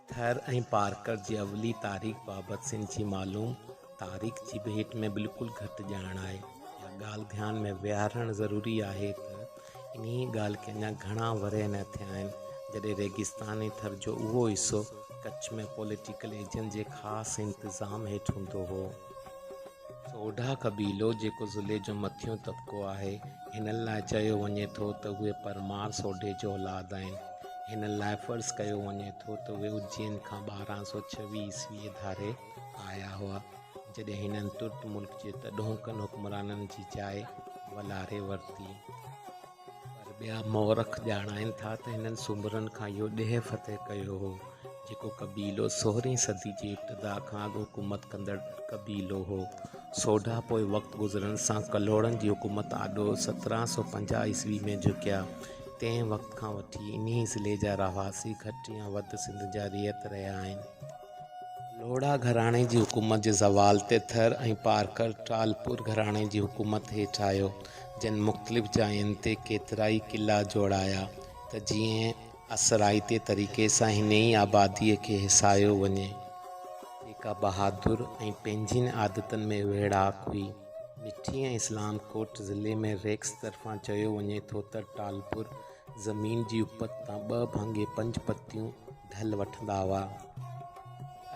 थर ऐं पार्कर जी अवली तारीख़ बाबति सिंध जी मालूम तारीख़ जी भेट में बिल्कुलु घटि ॼाण आहे। इहा ॻाल्हि ध्यान में विहारणु ज़रूरी आहे त इन्ही ॻाल्हि खे अञा घणा वरह न थिया आहिनि जॾहिं रेगिस्तानी थर जो उहो हिसो कच्छ में पॉलिटिकल एजेंट जे ख़ासि इंतिज़ाम हेठि हूंदो हो। सोढा क़बीलो जेको ज़िले जो मथियों तबिक़ो आहे, हिन लाइ चयो वञे थो त उहे परमार सोढे जो औलाद आहिनि। हिन लाइ फ़र्ज़ु कयो वञे थो त उहे उज्जैन खां 1226 ईस्वीअ धारे आया हुआ, जॾहिं हिननि तुर्क मुल्क जे तॾोहकनि हुक्मराननि जी जाइ वलारे वरिती। पर ॿिया मौरख ॼाणाइनि था त हिननि सूमरनि खां इहो ॾेह फ़तह कयो हो, जेको क़बीलो 16वीं सदी जे इब्तिदा खां अॻु हुकूमत कंदड़ क़बीलो हो। सोढा पोइ वक़्तु गुज़रण सां कल्लोड़नि जी हुकूमत आॾो 1750 ईस्वी में झुकिया। तंहिं वक़्त खां वठी इन्ही ज़िले जा रहासी घटि या वधि सिंध जा रियत रहिया आहिनि। कल्लोड़ा घराणे जी हुकूमत जे ज़वाल ते थर ऐं पार्कर टालपुर घराणे जी हुकूमत हेठि आयो, जिन मुख़्तलिफ़ जायुनि ते केतिराई क़िला जोड़ाया त जीअं असराइते तरीक़े सां हिन ई आबादीअ खे हिसायो वञे, जेका बहादुर ऐं पंहिंजियुनि आदतनि में वेढ़ाक हुई। मिठी ऐं इस्लाम कोट ज़िले में रेक्स तरफ़ां चयो वञे थो त टालपुर ज़मीन जी उपत तां 2 भाङे 5 पतियूं ढल वठंदा हुआ।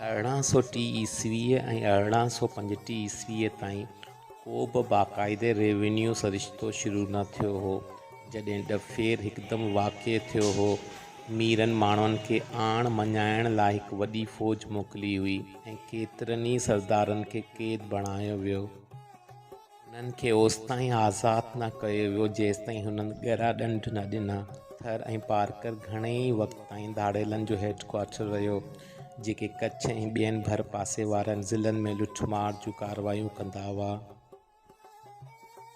1830 ईस्वीअ ऐं 1835 ईस्वीअ ताईं को बि बाक़ाइदे रेवेन्यू सरिश्तो शुरू न थियो हो, जॾहिं डफेर हिकदमि वाक़िअ थियो हो। मीरनि माण्हुनि खे आण मञाइण लाइ हिकु वॾी फ़ौज मोकिली हुई ऐं केतिरनि ई सरदारनि खे क़ैद बणायो वियो। हुननि खे ओसिताईं आज़ादु न कयो वियो जेसिताईं हुननि ॻरा ॾंढ न ॾिना। थर ऐं पार्कर घणेई वक़्त ताईं धाड़ेलनि जो हेडक्वार्टर रहियो, जेके कच्छ ऐं ॿियनि भर पासे वारनि ज़िलनि में लुठमार जूं कारवायूं कंदा हुआ।